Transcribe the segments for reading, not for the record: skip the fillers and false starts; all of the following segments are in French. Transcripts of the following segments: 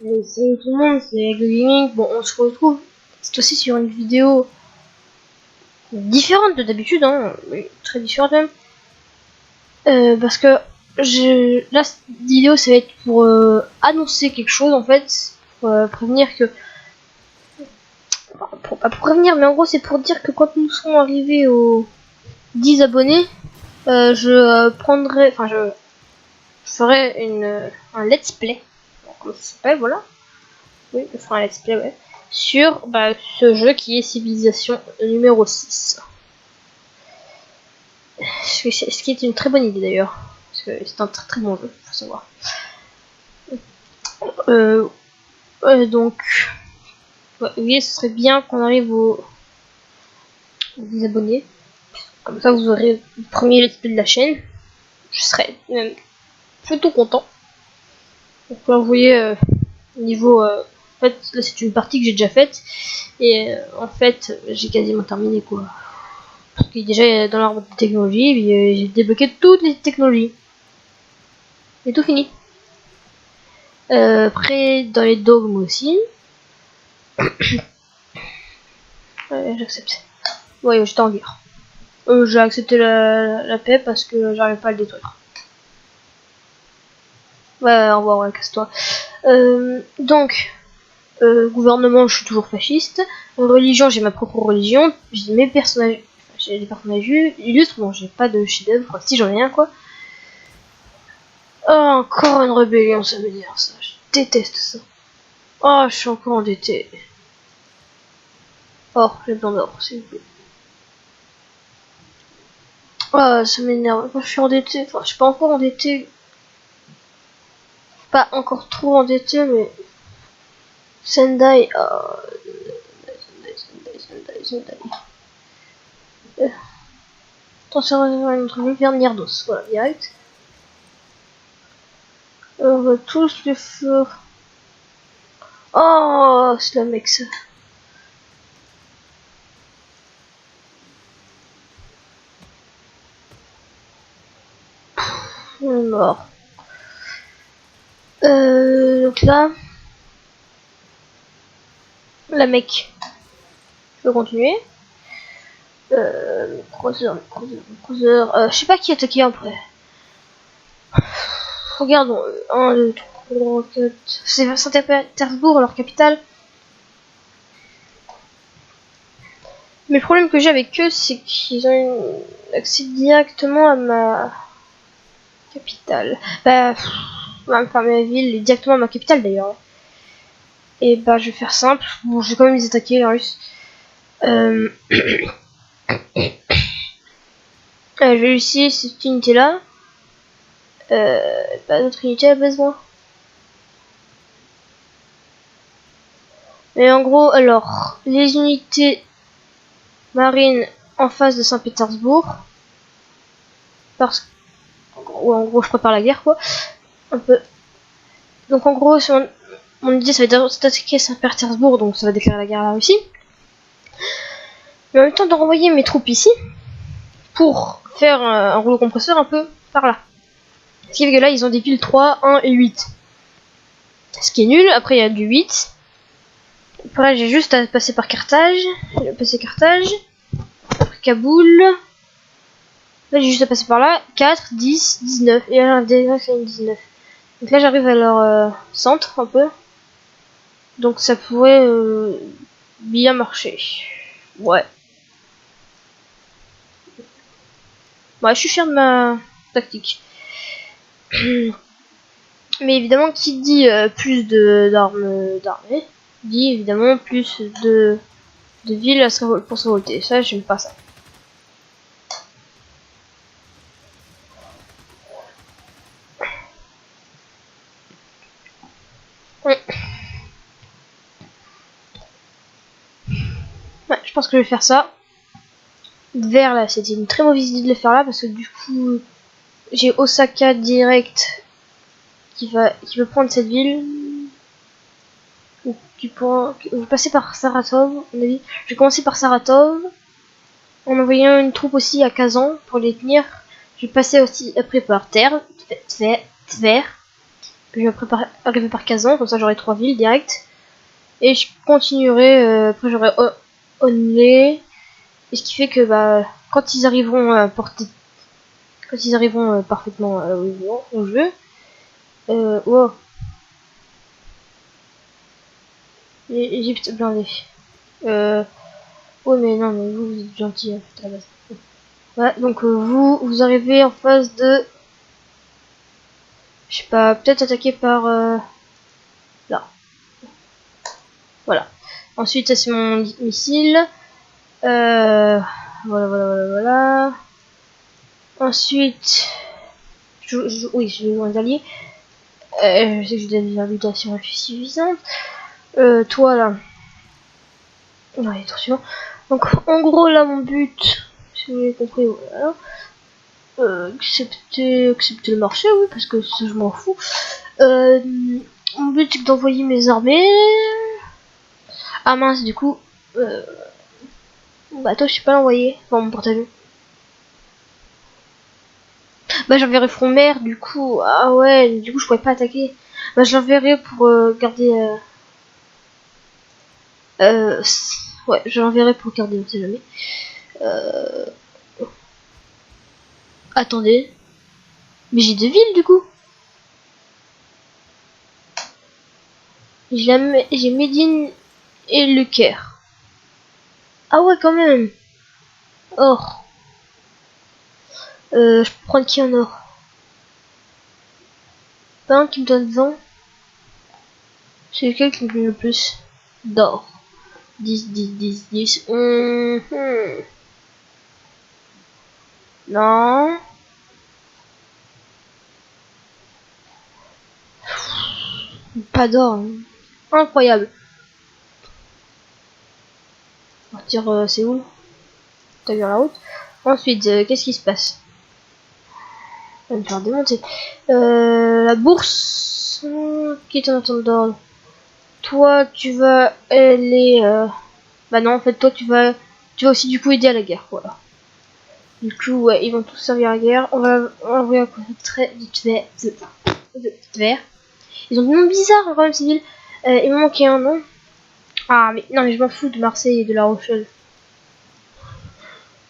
Salut tout le monde, c'est Ego Gaming. Bon, on se retrouve cette fois-ci sur une vidéo différente de d'habitude, hein, oui, très différente même. Parce que là, cette vidéo, ça va être pour annoncer quelque chose en fait, pour prévenir que. Pas pour prévenir, mais en gros, c'est pour dire que quand nous serons arrivés aux 10 abonnés, je prendrai. Enfin, je ferai un let's play. Comment ça s'appelle, voilà. Oui, je ferai un let's play, ouais. Sur ce jeu qui est Civilization numéro 6. Ce qui est une très bonne idée d'ailleurs. Parce que c'est un très très bon jeu, faut savoir. Donc, ouais, oui, ce serait bien qu'on arrive aux abonnés. Comme ça, vous aurez le premier let's play de la chaîne. Je serais même plutôt content. Donc là, vous voyez, niveau... en fait, là, c'est une partie que j'ai déjà faite. Et en fait, j'ai quasiment terminé, quoi. Parce que déjà, dans l'arbre de technologie, j'ai débloqué toutes les technologies. Et tout fini. Après, dans les dogmes aussi. J'accepte. Ouais, j'étais en guerre. J'ai accepté la paix parce que j'arrive pas à le détruire. Ouais, au revoir, ouais, casse-toi. Donc, gouvernement, je suis toujours fasciste. Religion, j'ai ma propre religion. J'ai mes personnages. J'ai des personnages illustres. Bon, j'ai pas de chef-d'œuvre. Si, j'en ai un, quoi. Oh, encore une rébellion, ça m'énerve, ça. Je déteste ça. Oh, je suis encore endetté. Or, j'ai besoin d'or, s'il vous plaît. Oh, ça m'énerve. Quand je suis endetté, enfin, je suis pas encore endetté. Pas encore trop endetté, mais. Sendai. Oh. Sendai. Attention à notre vie vers Nirdos. Voilà, direct. On va tous les faire. Oh, c'est la mec ça. On est mort. Donc là. La mec. Je peux continuer. Croiseur. Je sais pas qui attaquer après. Regardons. 1, 2, 3, 4. C'est Saint-Pétersbourg, leur capitale. Mais le problème que j'ai avec eux, c'est qu'ils ont accès directement à ma capitale. Enfin, ma ville est directement à ma capitale d'ailleurs. Et bah, je vais faire simple. Bon, je vais quand même les attaquer, les Russes. Je vais réussir cette unité là. Pas d'autre unité à besoin. Mais en gros, alors, les unités marines en face de Saint-Pétersbourg. Parce que, en gros, je prépare la guerre, quoi. Un peu. Donc, en gros, mon idée, ça va être d'attaquer Saint-Pétersbourg, donc ça va déclarer la guerre à la Russie. Mais en même temps, de renvoyer mes troupes ici pour faire un rouleau compresseur un peu par là. Ce qui fait que là, ils ont des piles 3, 1 et 8. Ce qui est nul. Après, il y a du 8. Après, j'ai juste à passer par Carthage. Je vais passer Carthage. Après Kaboul. Là, j'ai juste à passer par là. 4, 10, 19. Et là, déjà, c'est une 19. Donc là, j'arrive à leur centre un peu. Donc ça pourrait bien marcher. Ouais. Ouais, je suis fier de ma tactique. Mais évidemment, qui dit plus d'armée, dit évidemment plus de villes pour se révolter. Ça, j'aime pas ça. Ouais. Ouais, je pense que je vais faire ça. Vers là, c'était une très mauvaise idée de le faire là parce que du coup, j'ai Osaka direct qui veut prendre cette ville. Ou qui pourra passer par Saratov, à mon avis. Je vais commencer par Saratov. En envoyant une troupe aussi à Kazan pour les tenir. Je vais passer aussi après par Tver. je vais arriver par Kazan, comme ça j'aurai 3 villes direct. Et je continuerai, après j'aurai Onley. Et ce qui fait que bah, quand ils arriveront à porter, quand ils arriveront parfaitement au jeu, wow, Égypte blindée. Ouais mais non mais vous êtes gentil à la base. Ouais, donc vous arrivez en phase de, je sais pas, peut-être attaqué par là. Voilà. Ensuite ça c'est mon missile. Voilà, voilà, voilà, voilà. Ensuite, oui, je vais les alliés. Je sais que j'ai des invitations suffisantes. Toi là. Ouais, attention. Donc en gros là mon but, si vous avez compris, voilà. Accepter le marché, oui, parce que ça je m'en fous. Mon but c'est d'envoyer mes armées. Ah mince, du coup, bah toi je sais pas l'envoyer. Enfin mon porte-avions. Bah j'enverrai front mer, du coup, ah ouais, du coup je pourrais pas attaquer. Bah je l'enverrai pour garder... ouais, je l'enverrai pour garder, on sait jamais. Attendez. Mais j'ai 2 villes du coup. J'ai Médine et Le Caire. Ah ouais quand même. Or. Je peux prendre qui en or? Pas un qui me donne 20. C'est lequel qui me donne le plus d'or? 10, 10, 10, 10. Non. Pas d'or. Hein. Incroyable. On va dire c'est où? T'as vu la route. Ensuite, qu'est-ce qui se passe? On va me faire démonter. La bourse qui est en attente d'ordre. Toi, tu vas aller... Bah non, en fait, toi, tu vas aussi du coup aider à la guerre, voilà. Du coup, ouais, ils vont tous servir à la guerre. On va envoyer un coup de trait de vert. Ils ont des noms bizarres, quand même, ces villes. Il me manquait un nom. Ah, mais non, mais je m'en fous de Marseille et de La Rochelle.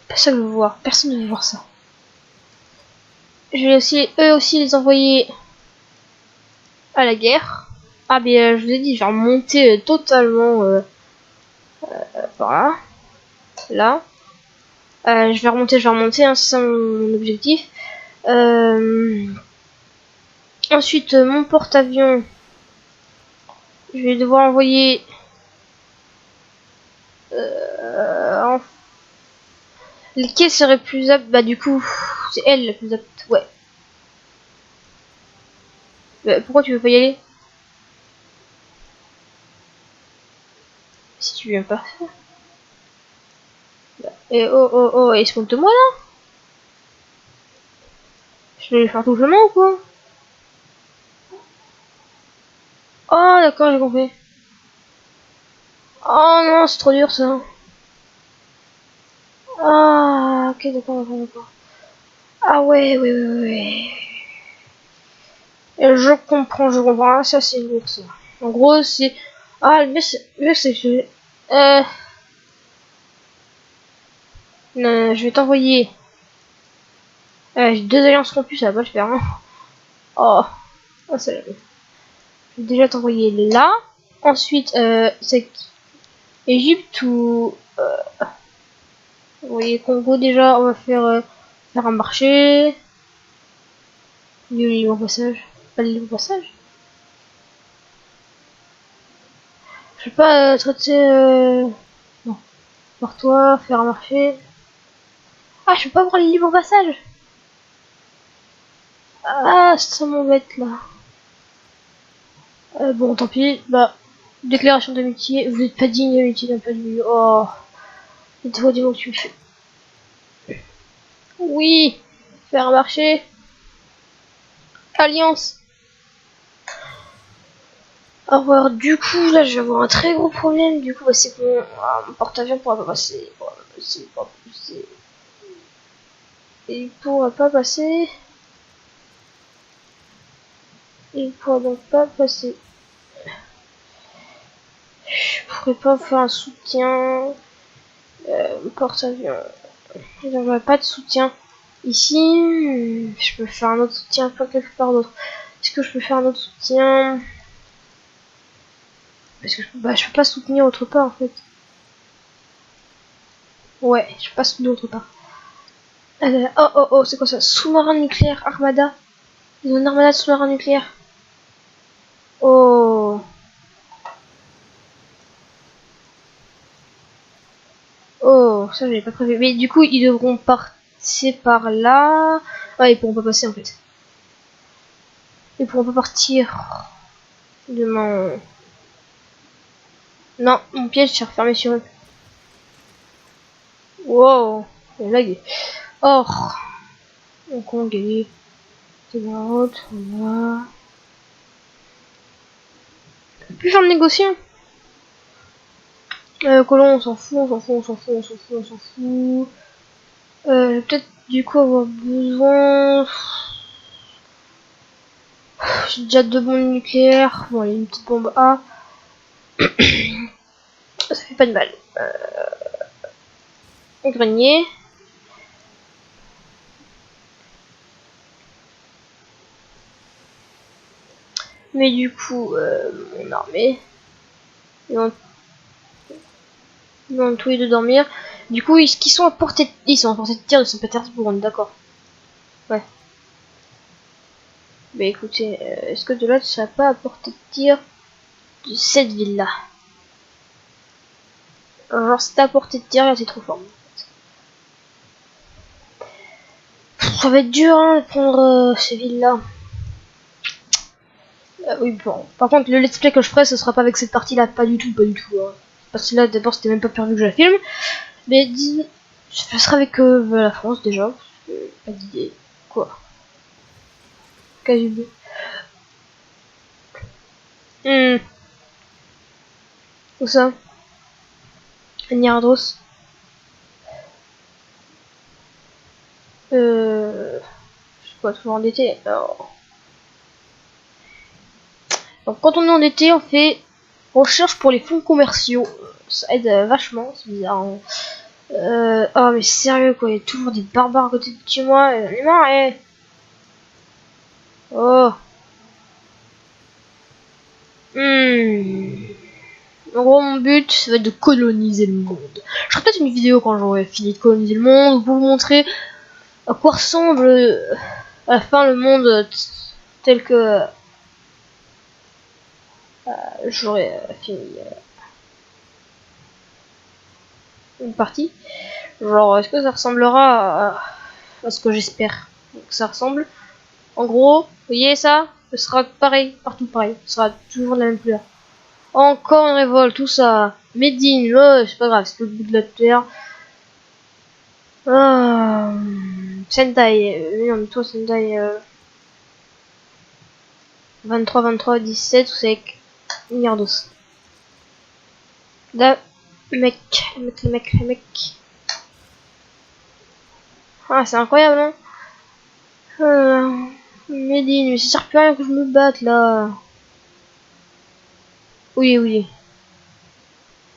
Personne ne veut voir. Personne ne veut voir ça. Je vais aussi, eux aussi, les envoyer à la guerre. Ah, mais je vous ai dit, je vais remonter totalement par là. Là. Je vais remonter, hein, c'est ça mon objectif. Ensuite, mon porte-avions, je vais devoir envoyer lequel serait plus apte. Bah du coup, c'est elle la plus apte. Ouais. Pourquoi tu veux pas y aller? Si tu viens pas. Et oh, escompte-moi là. Je vais le faire tout simplement ou quoi? Oh d'accord, j'ai compris. Oh non, c'est trop dur ça. Ah, ok, d'accord. Ah ouais, ouais. Et je comprends. Ça c'est lourd ça. En gros, c'est... Ah, le mieux c'est que... Non, je vais t'envoyer... j'ai 2 alliances rompues, ça va pas le faire. Hein. Oh, ça je vais déjà t'envoyer là. Ensuite, c'est Égypte ou... vous voyez, Congo déjà, on va faire un marché. Le libre passage. Pas le libre passage. Je sais pas, traiter... Non. Par toi, faire un marché. Ah, je peux pas avoir le libre passage. Ah, ça m'embête là. Bon, tant pis. Bah, déclaration d'amitié. Vous n'êtes pas digne d'amitié d'un peu de lui. Oh. Et toi, dis-moi que tu me fais. Oui. Faire un marché. Alliance. Alors, du coup, là, je vais avoir un très gros problème. Du coup, bah, c'est que mon porte-avions pourra pas passer. Et il pourra pas passer. Il pourra donc pas passer. Je pourrais pas faire un soutien. Porte-avions. Il n'y aurait pas de soutien. Ici, je peux faire un autre soutien, pas quelque part d'autre. Est-ce que je peux faire un autre soutien? Parce que je peux pas soutenir autre part en fait. Ouais, je peux pas soutenir autre part. Oh, c'est quoi ça? Sous-marin nucléaire, armada. Ils ont une armada de sous-marin nucléaire. Oh. Oh, ça j'avais pas prévu. Mais du coup, ils devront passer par là. Ah, ils pourront pas passer en fait. Ils pourront pas partir de mon... Non, mon piège s'est refermé sur eux. Wow, c'est lagué. Or, donc on gagne. C'est la route, voilà. Plus faire de négocier. Colon, on s'en fout, on s'en fout, on s'en fout, on s'en fout, on s'en fout. Peut-être du coup avoir besoin. J'ai déjà 2 bombes nucléaires. Bon, il y a une petite bombe A. Ça fait pas de mal. Grenier. Mais du coup, mon armée. Ils vont tous les deux dormir. Du coup, ils sont à portée de tir de Saint-Pétersbourg, on est d'accord. Ouais. Bah écoutez, est-ce que de là tu serais pas à portée de tir de cette ville-là? Genre, c'est à portée de tir, là c'est trop fort. Ça va être dur hein, de prendre ces villes-là. Oui, bon. Par contre, le let's play que je ferai, ce sera pas avec cette partie-là, pas du tout, pas du tout. Hein. Parce que là, d'abord, c'était même pas prévu que je la filme. Mais ce sera avec la France déjà. Pas d'idée. Quoi? KGB. Où ça? Niardos. Je sais pas, toujours endetté. Alors... Donc, quand on est endetté, on fait recherche pour les fonds commerciaux. Ça aide vachement, c'est bizarre. Hein. Oh, mais sérieux, quoi, il y a toujours des barbares à côté de chez moi. J'en ai marre, eh. Oh. En gros, mon but, ça va être de coloniser le monde. Je ferai peut-être une vidéo quand j'aurai fini de coloniser le monde pour vous montrer à quoi ressemble à la fin le monde tel que j'aurai fini une partie. Genre, est-ce que ça ressemblera à ce que j'espère que ça ressemble? En gros, vous voyez ça? Ce sera pareil, partout pareil. Ce sera toujours de la même couleur. Encore une révolte, tout ça. Médine, c'est pas grave, c'est le bout de la terre. Sentai, non mais toi Sentai 23, 17, c'est avec Niardos. Là, les mecs. Ah, c'est incroyable, hein. Médine, mais ça sert plus à rien que je me batte là. Oui.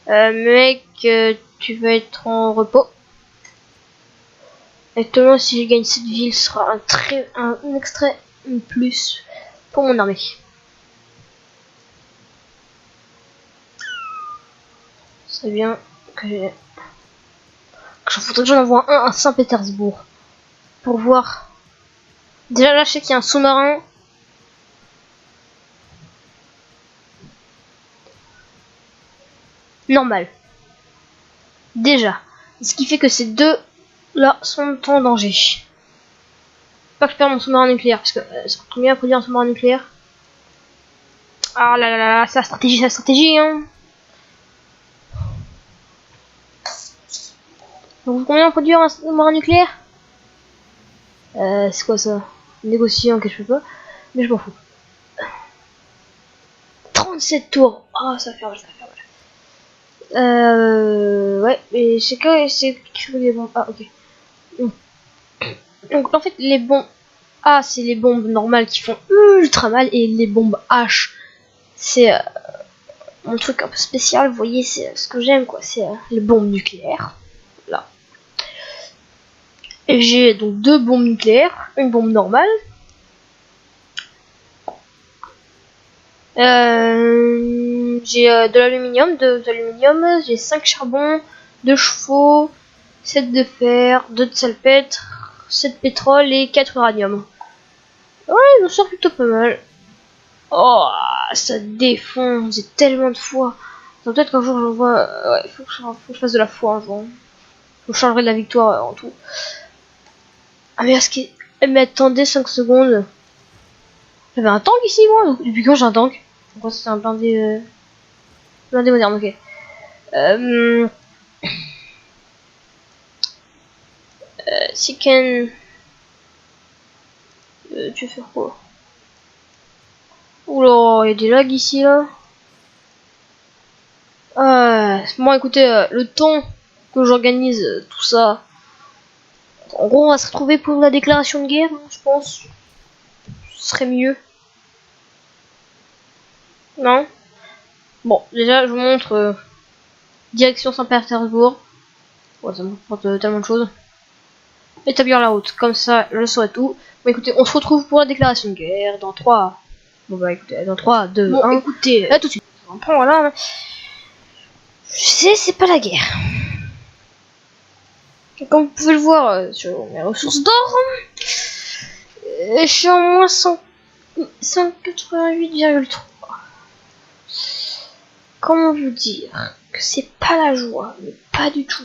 Mec, tu vas être en repos. Actuellement, si je gagne cette ville, ce sera un extrait plus pour mon armée. C'est bien que faudrait que j'en envoie un à Saint-Pétersbourg pour voir. Déjà là, je sais qu'il y a un sous-marin. Normal. Déjà. Ce qui fait que ces deux là sont en danger. Pas que je perde mon sous-marin nucléaire, parce que ça coûte combien à produire un sous-marin nucléaire? Ah là, c'est la stratégie, hein. Donc combien à produire un sous-marin nucléaire? C'est quoi ça? Négocier en que je peux pas, mais je m'en fous. 37 tours. Ah, ça fait mal. Ouais, mais c'est que des bombes. Ah, ok. Donc en fait, les bombes A, c'est les bombes normales qui font ultra mal, et les bombes H, c'est mon truc un peu spécial. Vous voyez, c'est ce que j'aime, quoi. C'est les bombes nucléaires. Là. Et j'ai donc 2 bombes nucléaires, une bombe normale. J'ai de l'aluminium, 2 aluminium, j'ai 5 charbons, 2 chevaux, 7 de fer, 2 de salpêtre, 7 pétrole et 4 uranium. Ouais, il nous sort plutôt pas mal. Oh, ça défonce, j'ai tellement de foi. Peut-être qu'un jour j'envoie. Ouais, faut que je fasse de la foi un jour. Je changerai de la victoire en tout. Ah, mais est-ce qu'il. Mais attendez 5 secondes. J'avais un tank ici, moi. Depuis quand j'ai un tank? Pourquoi c'est un blindé. Blindé moderne, ok. Chicken. Tu veux faire quoi? Oula, il y a des lags ici là. Bon, écoutez, le temps que j'organise tout ça. En gros, on va se retrouver pour la déclaration de guerre, je pense. Ce serait mieux. Non? Bon, déjà, je vous montre direction Saint-Pétersbourg. Ouais, ça m'apporte tellement de choses. Établir la route, comme ça, je saurai tout. Bon, écoutez, on se retrouve pour la déclaration de guerre dans 3. Bon, bah, écoutez, dans 3, 2, bon, 1. Écoutez, là tout de suite. On prend, voilà. Je sais, c'est pas la guerre. Comme vous pouvez le voir sur mes ressources d'or, je suis en moins 188,3. Comment vous dire que c'est pas la joie, mais pas du tout.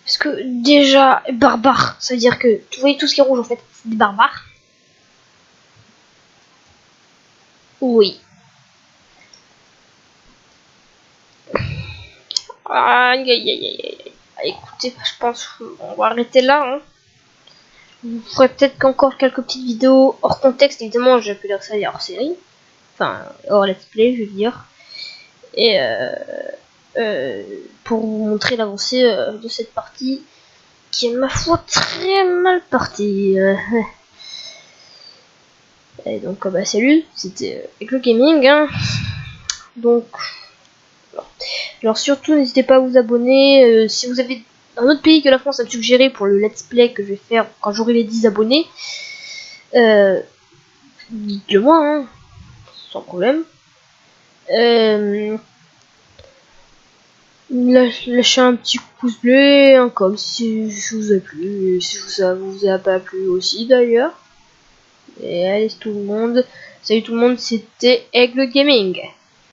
Parce que déjà, barbare, ça veut dire que, vous voyez tout ce qui est rouge en fait, c'est des barbares. Oui. Aïe aïe aïe aïe aïe. Écoutez, je pense qu'on va arrêter là. Hein. Vous ferez peut-être qu'encore quelques petites vidéos hors contexte, évidemment, je peux dire ça hors série. Enfin, hors let's play, je veux dire. Et pour vous montrer l'avancée de cette partie, qui est ma foi très mal partie. Et donc, bah, salut, c'était Eclo Gaming. Hein. Donc, alors surtout, n'hésitez pas à vous abonner. Si vous avez un autre pays que la France à me suggérer pour le let's play que je vais faire quand j'aurai les 10 abonnés, dites-le moi, hein, sans problème. Lâchez un petit pouce bleu, un com si je vous a plu, si ça vous a pas plu aussi d'ailleurs. Et allez tout le monde, salut tout le monde, c'était Aigle Gaming.